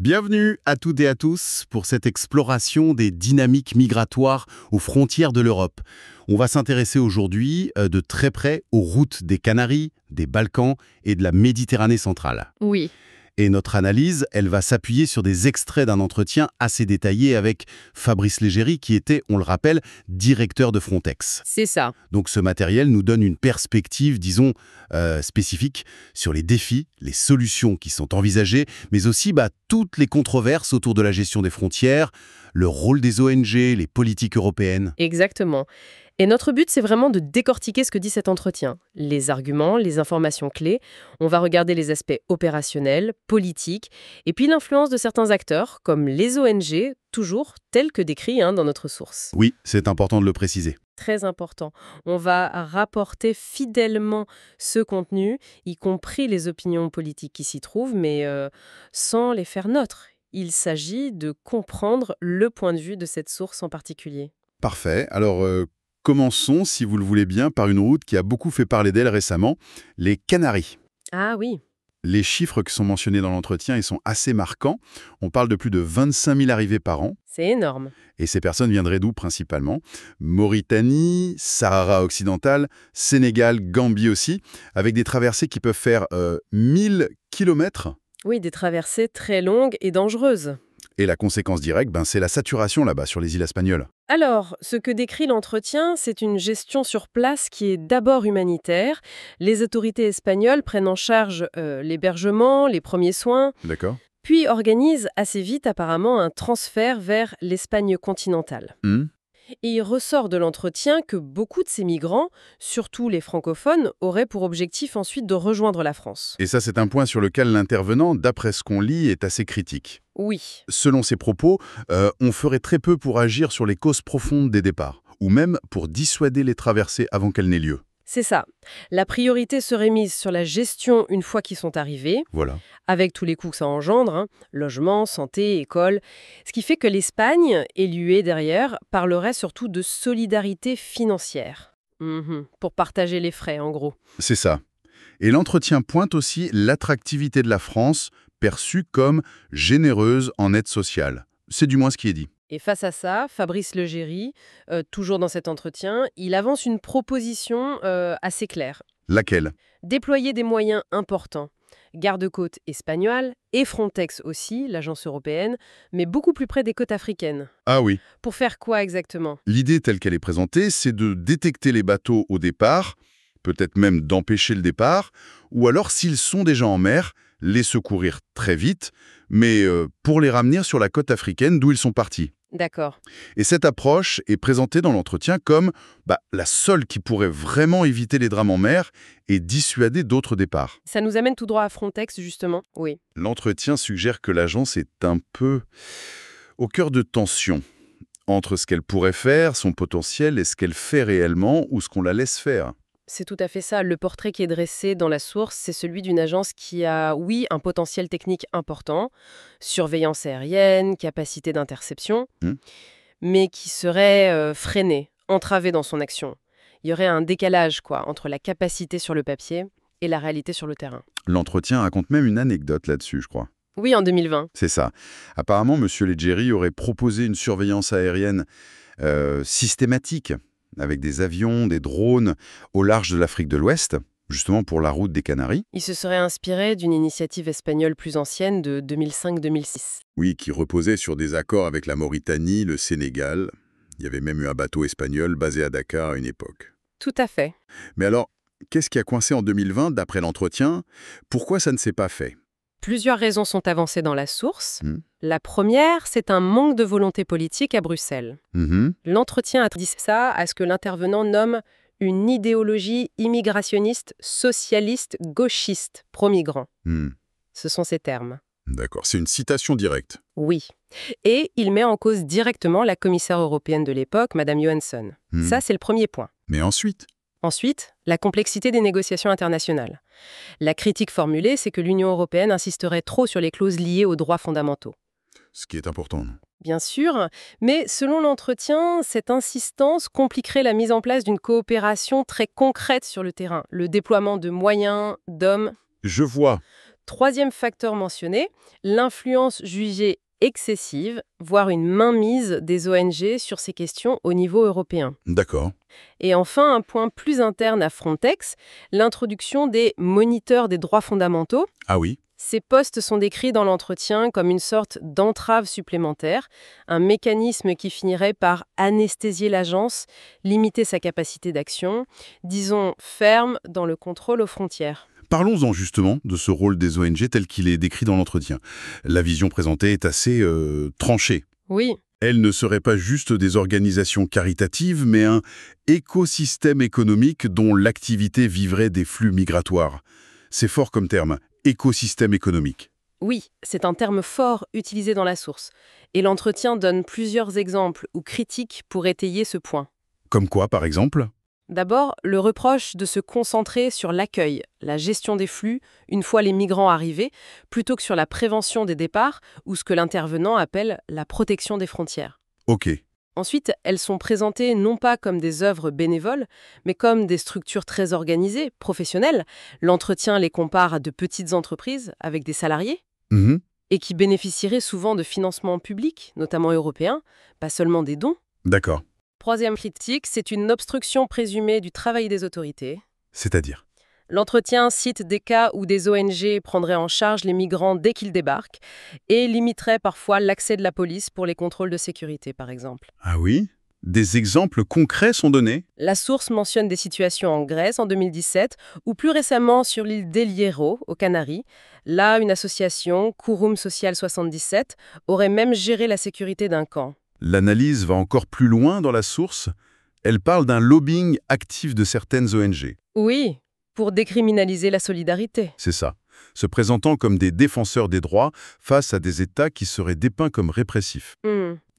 Bienvenue à toutes et à tous pour cette exploration des dynamiques migratoires aux frontières de l'Europe. On va s'intéresser aujourd'hui de très près aux routes des Canaries, des Balkans et de la Méditerranée centrale. Oui, Et notre analyse, elle va s'appuyer sur des extraits d'un entretien assez détaillé avec Fabrice Légéry qui était, on le rappelle, directeur de Frontex. c'est ça. Donc ce matériel nous donne une perspective, disons, spécifique sur les défis, les solutions qui sont envisagées, mais aussi toutes les controverses autour de la gestion des frontières, le rôle des ONG, les politiques européennes. Exactement. Et notre but, c'est vraiment de décortiquer ce que dit cet entretien. Les arguments, les informations clés. On va regarder les aspects opérationnels, politiques, et puis l'influence de certains acteurs, comme les ONG, toujours tels que décrits dans notre source. Oui, c'est important de le préciser. Très important. On va rapporter fidèlement ce contenu, y compris les opinions politiques qui s'y trouvent, mais sans les faire nôtres. Il s'agit de comprendre le point de vue de cette source en particulier. Parfait. Alors, commençons, si vous le voulez bien, par une route qui a beaucoup fait parler d'elle récemment, les Canaries. Ah oui. Les chiffres qui sont mentionnés dans l'entretien, ils sont assez marquants. On parle de plus de 25 000 arrivées par an. C'est énorme. Et ces personnes viendraient d'où principalement? Mauritanie, Sahara occidental, Sénégal, Gambie aussi, avec des traversées qui peuvent faire 1000 kilomètres. Oui, des traversées très longues et dangereuses. Et la conséquence directe, c'est la saturation là-bas sur les îles espagnoles. Alors, ce que décrit l'entretien, c'est une gestion sur place qui est d'abord humanitaire. Les autorités espagnoles prennent en charge l'hébergement, les premiers soins, D'accord. puis organisent assez vite apparemment un transfert vers l'Espagne continentale. Et il ressort de l'entretien que beaucoup de ces migrants, surtout les francophones, auraient pour objectif ensuite de rejoindre la France. Et ça, c'est un point sur lequel l'intervenant, d'après ce qu'on lit, est assez critique. Oui, Selon ses propos, on ferait très peu pour agir sur les causes profondes des départs, ou même pour dissuader les traversées avant qu'elles n'aient lieu. c'est ça. La priorité serait mise sur la gestion une fois qu'ils sont arrivés, Voilà. avec tous les coûts que ça engendre, logement, santé, école. Ce qui fait que l'Espagne, éluée derrière, parlerait surtout de solidarité financière. Pour partager les frais, en gros. C'est ça. Et l'entretien pointe aussi l'attractivité de la France, perçue comme généreuse en aide sociale. C'est du moins ce qui est dit. Et face à ça, Fabrice Légéry, toujours dans cet entretien, il avance une proposition assez claire. Laquelle? Déployer des moyens importants. Garde-côtes espagnole et Frontex aussi, l'agence européenne, mais beaucoup plus près des côtes africaines. Ah oui. Pour faire quoi exactement? L'idée telle qu'elle est présentée, c'est de détecter les bateaux au départ, peut-être même d'empêcher le départ, ou alors, s'ils sont déjà en mer, les secourir très vite, mais pour les ramener sur la côte africaine d'où ils sont partis. D'accord. Et cette approche est présentée dans l'entretien comme la seule qui pourrait vraiment éviter les drames en mer et dissuader d'autres départs. Ça nous amène tout droit à Frontex, justement. Oui. L'entretien suggère que l'agence est un peu au cœur de tensions entre ce qu'elle pourrait faire, son potentiel, et ce qu'elle fait réellement ou ce qu'on la laisse faire. C'est tout à fait ça. Le portrait qui est dressé dans la source, c'est celui d'une agence qui a, oui, un potentiel technique important, surveillance aérienne, capacité d'interception, Hmm. mais qui serait freinée, entravée dans son action. Il y aurait un décalage, entre la capacité sur le papier et la réalité sur le terrain. L'entretien raconte même une anecdote là-dessus, je crois. Oui, en 2020. C'est ça. Apparemment, M. Légéry aurait proposé une surveillance aérienne systématique, avec des avions, des drones, au large de l'Afrique de l'Ouest, justement pour la route des Canaries. Il se serait inspiré d'une initiative espagnole plus ancienne de 2005-2006. Oui, qui reposait sur des accords avec la Mauritanie, le Sénégal. Il y avait même eu un bateau espagnol basé à Dakar à une époque. Tout à fait. Mais alors, qu'est-ce qui a coincé en 2020, d'après l'entretien? Pourquoi ça ne s'est pas fait? Plusieurs raisons sont avancées dans la source. Hmm. La première, c'est un manque de volonté politique à Bruxelles. Mhm. L'entretien a dit ça à ce que l'intervenant nomme une idéologie immigrationniste, socialiste, gauchiste, pro-migrants. Hmm. Ce sont ces termes. D'accord, c'est une citation directe. Oui. Et il met en cause directement la commissaire européenne de l'époque, Madame Johansson. Hmm. Ça, c'est le premier point. Mais ensuite? Ensuite, la complexité des négociations internationales. La critique formulée, c'est que l'Union européenne insisterait trop sur les clauses liées aux droits fondamentaux. Ce qui est important, non? Bien sûr, mais selon l'entretien, cette insistance compliquerait la mise en place d'une coopération très concrète sur le terrain, le déploiement de moyens, d'hommes. Je vois. Troisième facteur mentionné, l'influence jugée excessive, voire une mainmise des ONG sur ces questions au niveau européen. D'accord. Et enfin, un point plus interne à Frontex, l'introduction des moniteurs des droits fondamentaux. Ah oui. Ces postes sont décrits dans l'entretien comme une sorte d'entrave supplémentaire, un mécanisme qui finirait par anesthésier l'agence, limiter sa capacité d'action, disons ferme dans le contrôle aux frontières. Parlons-en justement de ce rôle des ONG tel qu'il est décrit dans l'entretien. La vision présentée est assez tranchée. Oui, Elles ne seraient pas juste des organisations caritatives, mais un écosystème économique dont l'activité vivrait des flux migratoires. C'est fort comme terme, écosystème économique. oui, c'est un terme fort utilisé dans la source. Et l'entretien donne plusieurs exemples ou critiques pour étayer ce point. Comme quoi, par exemple? D'abord, le reproche de se concentrer sur l'accueil, la gestion des flux, une fois les migrants arrivés, plutôt que sur la prévention des départs ou ce que l'intervenant appelle la protection des frontières. Ok. Ensuite, elles sont présentées non pas comme des œuvres bénévoles, mais comme des structures très organisées, professionnelles. L'entretien les compare à de petites entreprises avec des salariés Mhm. et qui bénéficieraient souvent de financements publics, notamment européens, pas seulement des dons. D'accord. Troisième critique, c'est une obstruction présumée du travail des autorités. C'est-à-dire? L'entretien cite des cas où des ONG prendraient en charge les migrants dès qu'ils débarquent et limiteraient parfois l'accès de la police pour les contrôles de sécurité, par exemple. Ah oui? Des exemples concrets sont donnés? La source mentionne des situations en Grèce en 2017 ou plus récemment sur l'île d'El Hierro, aux Canaries. Là, une association, Quorum Social 77, aurait même géré la sécurité d'un camp. L'analyse va encore plus loin dans la source. Elle parle d'un lobbying actif de certaines ONG. Oui, pour décriminaliser la solidarité. C'est ça. Se présentant comme des défenseurs des droits face à des États qui seraient dépeints comme répressifs.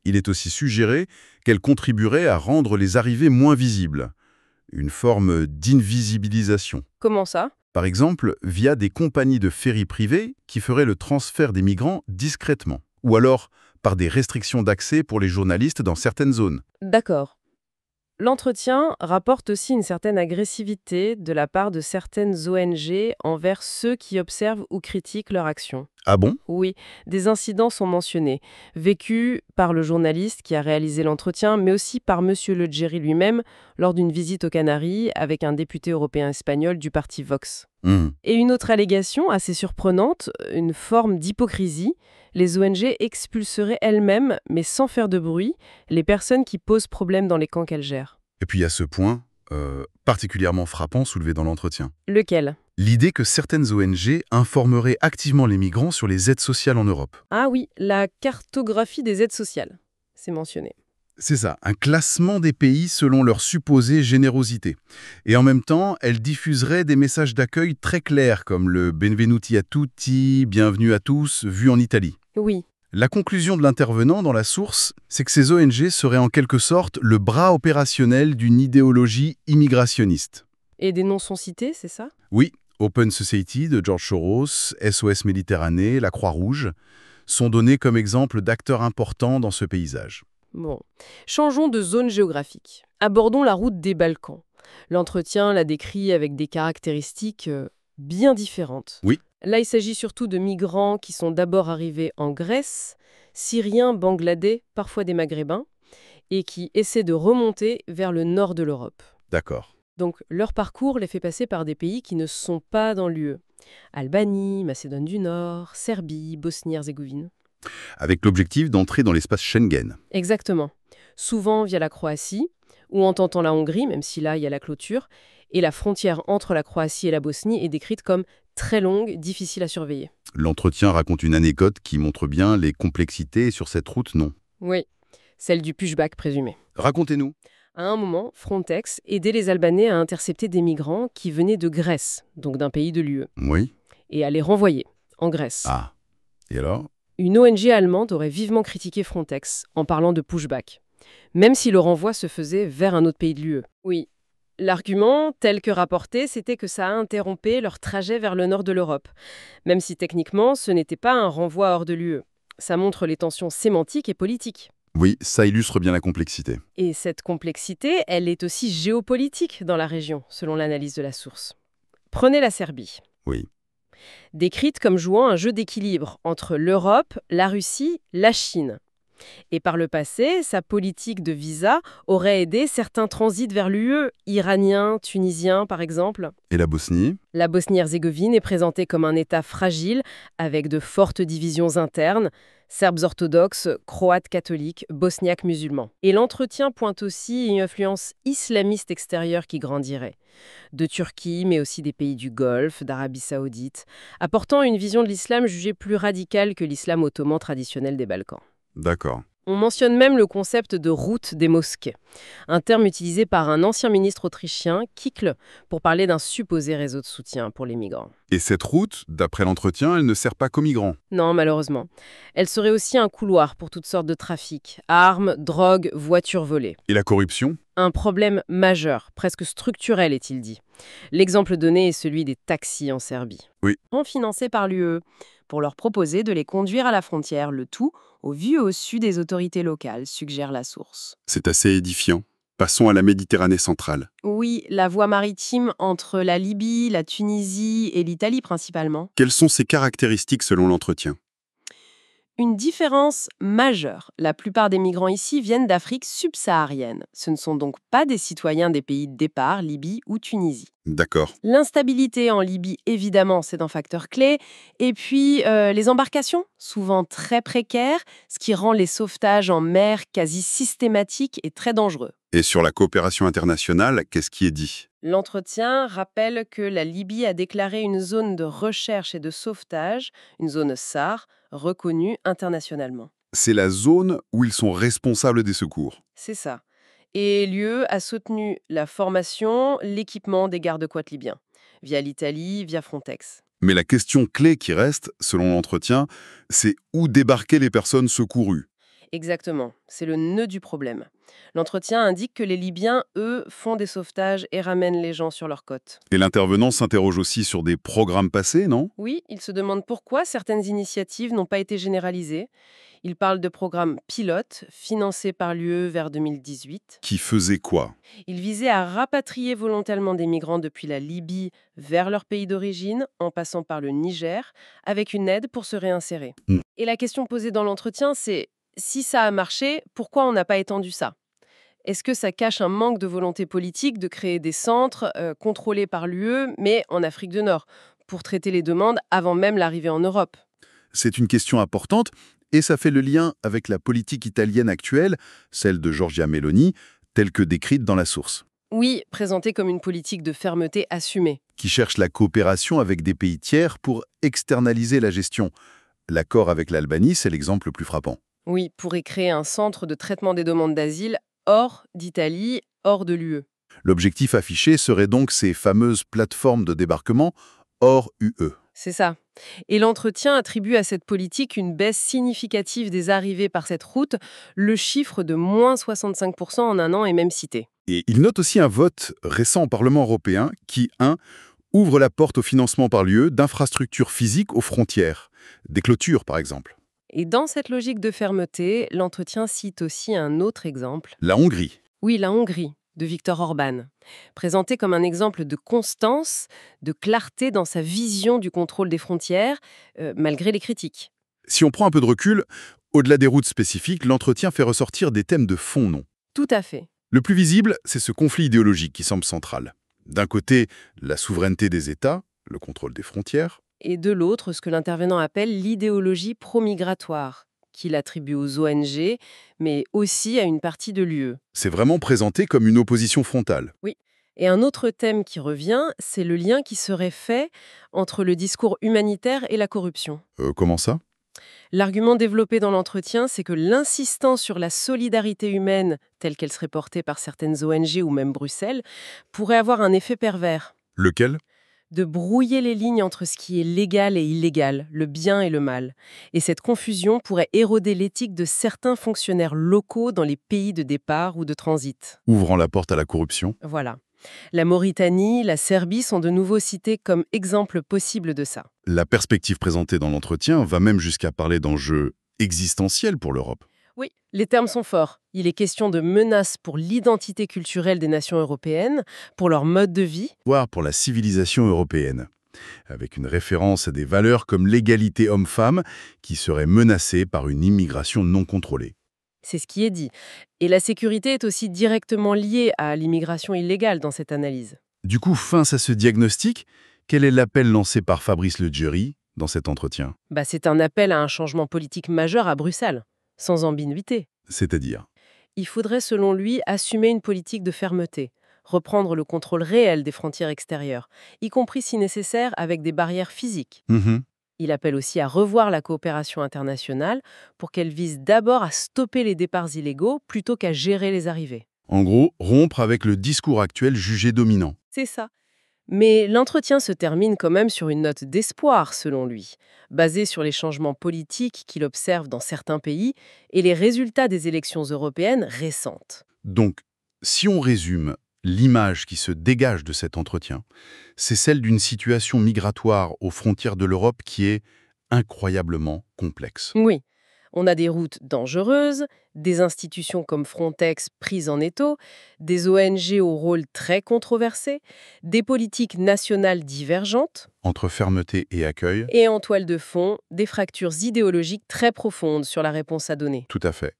Il est aussi suggéré qu'elle contribuerait à rendre les arrivées moins visibles. Une forme d'invisibilisation. Comment ça? Par exemple, via des compagnies de ferry privées qui feraient le transfert des migrants discrètement. Ou alors par des restrictions d'accès pour les journalistes dans certaines zones. D'accord. L'entretien rapporte aussi une certaine agressivité de la part de certaines ONG envers ceux qui observent ou critiquent leur action. Ah bon? Oui, des incidents sont mentionnés, vécus par le journaliste qui a réalisé l'entretien, mais aussi par Monsieur Leggeri lui-même lors d'une visite aux Canaries avec un député européen espagnol du parti Vox. Et une autre allégation assez surprenante, une forme d'hypocrisie. Les ONG expulseraient elles-mêmes, mais sans faire de bruit, les personnes qui posent problème dans les camps qu'elles gèrent. Et puis il y a ce point particulièrement frappant soulevé dans l'entretien. Lequel? L'idée que certaines ONG informaient activement les migrants sur les aides sociales en Europe. Ah oui, la cartographie des aides sociales, c'est mentionné. C'est ça, un classement des pays selon leur supposée générosité. Et en même temps, elle diffuserait des messages d'accueil très clairs comme le Benvenuti a tutti, bienvenue à tous, vu en Italie. Oui, La conclusion de l'intervenant dans la source, c'est que ces ONG seraient en quelque sorte le bras opérationnel d'une idéologie immigrationniste. et des noms sont cités, c'est ça? Oui, Open Society de George Soros, SOS Méditerranée, la Croix-Rouge, sont donnés comme exemple d'acteurs importants dans ce paysage. Bon, changeons de zone géographique. Abordons la route des Balkans. L'entretien la décrit avec des caractéristiques bien différentes. Oui. Là, il s'agit surtout de migrants qui sont d'abord arrivés en Grèce, Syriens, Bangladais, parfois des Maghrébins, et qui essaient de remonter vers le nord de l'Europe. D'accord. Donc, leur parcours les fait passer par des pays qui ne sont pas dans l'UE. Albanie, Macédoine du Nord, Serbie, Bosnie-Herzégovine. Avec l'objectif d'entrer dans l'espace Schengen. Exactement. Souvent via la Croatie, ou en tentant la Hongrie, même si là, il y a la clôture. Et la frontière entre la Croatie et la Bosnie est décrite comme très longue, difficile à surveiller. L'entretien raconte une anecdote qui montre bien les complexités sur cette route, non? Oui, celle du pushback présumé. Racontez-nous. À un moment, Frontex aidait les Albanais à intercepter des migrants qui venaient de Grèce, donc d'un pays de l'UE, Oui. et à les renvoyer en Grèce. Ah. Et alors? Une ONG allemande aurait vivement critiqué Frontex en parlant de pushback, même si le renvoi se faisait vers un autre pays de l'UE. Oui. L'argument, tel que rapporté, c'était que ça interrompait leur trajet vers le nord de l'Europe, même si techniquement, ce n'était pas un renvoi hors de l'UE. Ça montre les tensions sémantiques et politiques. Oui, ça illustre bien la complexité. Et cette complexité, elle est aussi géopolitique dans la région, selon l'analyse de la source. Prenez la Serbie. Oui. décrite comme jouant un jeu d'équilibre entre l'Europe, la Russie, la Chine. Et par le passé, sa politique de visa aurait aidé certains transits vers l'UE, iraniens, tunisiens par exemple. Et la Bosnie? La Bosnie-Herzégovine est présentée comme un État fragile, avec de fortes divisions internes, Serbes orthodoxes, Croates catholiques, Bosniaques musulmans. Et l'entretien pointe aussi une influence islamiste extérieure qui grandirait. De Turquie, mais aussi des pays du Golfe, d'Arabie saoudite, apportant une vision de l'islam jugée plus radicale que l'islam ottoman traditionnel des Balkans. D'accord. On mentionne même le concept de route des mosquées, un terme utilisé par un ancien ministre autrichien, Kickl, pour parler d'un supposé réseau de soutien pour les migrants. Et cette route, d'après l'entretien, elle ne sert pas qu'aux migrants. Non, malheureusement. Elle serait aussi un couloir pour toutes sortes de trafics, armes, drogues, voitures volées. Et la corruption? Un problème majeur, presque structurel, est-il dit. L'exemple donné est celui des taxis en Serbie. Oui. Financés par l'UE, pour leur proposer de les conduire à la frontière, le tout au vu et au su des autorités locales, suggère la source. C'est assez édifiant. Passons à la Méditerranée centrale. Oui, la voie maritime entre la Libye, la Tunisie et l'Italie principalement. Quelles sont ses caractéristiques selon l'entretien? Une différence majeure. La plupart des migrants ici viennent d'Afrique subsaharienne. Ce ne sont donc pas des citoyens des pays de départ, Libye ou Tunisie. D'accord. L'instabilité en Libye, évidemment, c'est un facteur clé. Et puis, les embarcations, souvent très précaires, ce qui rend les sauvetages en mer quasi systématiques et très dangereux. Et sur la coopération internationale, qu'est-ce qui est dit? L'entretien rappelle que la Libye a déclaré une zone de recherche et de sauvetage, une zone SAR, reconnue internationalement. C'est la zone où ils sont responsables des secours. C'est ça. Et l'UE a soutenu la formation, l'équipement des gardes-côtes libyens, via l'Italie, via Frontex. Mais la question clé qui reste, selon l'entretien, c'est où débarquer les personnes secourues. Exactement, c'est le nœud du problème. L'entretien indique que les Libyens, eux, font des sauvetages et ramènent les gens sur leurs côtes. Et l'intervenant s'interroge aussi sur des programmes passés, non? Oui, il se demande pourquoi certaines initiatives n'ont pas été généralisées. Il parle de programmes pilotes, financés par l'UE vers 2018. Qui faisait quoi? Il visait à rapatrier volontairement des migrants depuis la Libye vers leur pays d'origine, en passant par le Niger, avec une aide pour se réinsérer. Et la question posée dans l'entretien, c'est si ça a marché, pourquoi on n'a pas étendu ça? Est-ce que ça cache un manque de volonté politique de créer des centres contrôlés par l'UE, mais en Afrique du Nord, pour traiter les demandes avant même l'arrivée en Europe? C'est une question importante, et ça fait le lien avec la politique italienne actuelle, celle de Giorgia Meloni, telle que décrite dans la source. Oui, présentée comme une politique de fermeté assumée. Qui cherche la coopération avec des pays tiers pour externaliser la gestion. L'accord avec l'Albanie, c'est l'exemple le plus frappant. Oui, pourrait créer un centre de traitement des demandes d'asile hors d'Italie, hors de l'UE. L'objectif affiché serait donc ces fameuses plateformes de débarquement hors UE. C'est ça. Et l'entretien attribue à cette politique une baisse significative des arrivées par cette route. Le chiffre de moins 65% en un an est même cité. Et il note aussi un vote récent au Parlement européen qui, ouvre la porte au financement par l'UE d'infrastructures physiques aux frontières, des clôtures par exemple. Et dans cette logique de fermeté, l'entretien cite aussi un autre exemple. La Hongrie. Oui, la Hongrie, de Viktor Orban, présenté comme un exemple de constance, de clarté dans sa vision du contrôle des frontières, malgré les critiques. Si on prend un peu de recul, au-delà des routes spécifiques, l'entretien fait ressortir des thèmes de fond, non? Tout à fait. Le plus visible, c'est ce conflit idéologique qui semble central. D'un côté, la souveraineté des États, le contrôle des frontières. Et de l'autre, ce que l'intervenant appelle l'idéologie pro-migratoire, qu'il attribue aux ONG, mais aussi à une partie de l'UE. C'est vraiment présenté comme une opposition frontale. Oui. Et un autre thème qui revient, c'est le lien qui serait fait entre le discours humanitaire et la corruption. Comment ça? L'argument développé dans l'entretien, c'est que l'insistance sur la solidarité humaine, telle qu'elle serait portée par certaines ONG ou même Bruxelles, pourrait avoir un effet pervers. Lequel? De brouiller les lignes entre ce qui est légal et illégal, le bien et le mal. Et cette confusion pourrait éroder l'éthique de certains fonctionnaires locaux dans les pays de départ ou de transit. Ouvrant la porte à la corruption. Voilà. La Mauritanie, la Serbie sont de nouveau cités comme exemples possibles de ça. La perspective présentée dans l'entretien va même jusqu'à parler d'enjeux existentiels pour l'Europe. Oui, les termes sont forts. Il est question de menaces pour l'identité culturelle des nations européennes, pour leur mode de vie. Voire pour la civilisation européenne. avec une référence à des valeurs comme l'égalité homme-femme qui seraient menacées par une immigration non contrôlée. C'est ce qui est dit. Et la sécurité est aussi directement liée à l'immigration illégale dans cette analyse. Du coup, face à ce diagnostic, quel est l'appel lancé par Fabrice Leggeri dans cet entretien? C'est un appel à un changement politique majeur à Bruxelles, sans ambiguïté. C'est-à-dire? Il faudrait, selon lui, assumer une politique de fermeté, reprendre le contrôle réel des frontières extérieures, y compris si nécessaire avec des barrières physiques. Mhm. Il appelle aussi à revoir la coopération internationale pour qu'elle vise d'abord à stopper les départs illégaux plutôt qu'à gérer les arrivées. En gros, rompre avec le discours actuel jugé dominant. C'est ça. Mais l'entretien se termine quand même sur une note d'espoir, selon lui, basée sur les changements politiques qu'il observe dans certains pays et les résultats des élections européennes récentes. Donc, si on résume, l'image qui se dégage de cet entretien, c'est celle d'une situation migratoire aux frontières de l'Europe qui est incroyablement complexe. Oui, on a des routes dangereuses, des institutions comme Frontex prises en étau, des ONG au rôle très controversé, des politiques nationales divergentes, Entre fermeté et accueil, et en toile de fond, des fractures idéologiques très profondes sur la réponse à donner. tout à fait.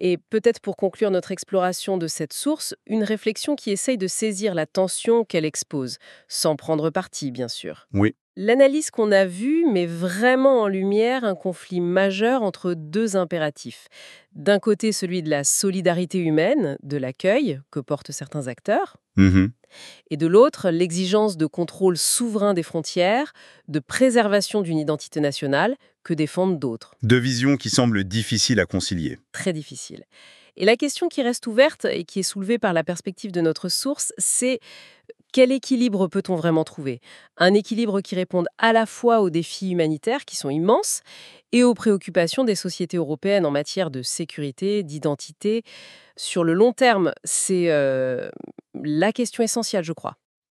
Et peut-être pour conclure notre exploration de cette source, une réflexion qui essaye de saisir la tension qu'elle expose, sans prendre parti, bien sûr. Oui, L'analyse qu'on a vue met vraiment en lumière un conflit majeur entre deux impératifs. D'un côté, celui de la solidarité humaine, de l'accueil que portent certains acteurs, mhm, et de l'autre, l'exigence de contrôle souverain des frontières, de préservation d'une identité nationale que défendent d'autres. deux visions qui semblent difficiles à concilier. Très difficile. Et la question qui reste ouverte et qui est soulevée par la perspective de notre source, c'est quel équilibre peut-on vraiment trouver? Un équilibre qui réponde à la fois aux défis humanitaires qui sont immenses et aux préoccupations des sociétés européennes en matière de sécurité, d'identité. Sur le long terme, c'est la question essentielle, je crois.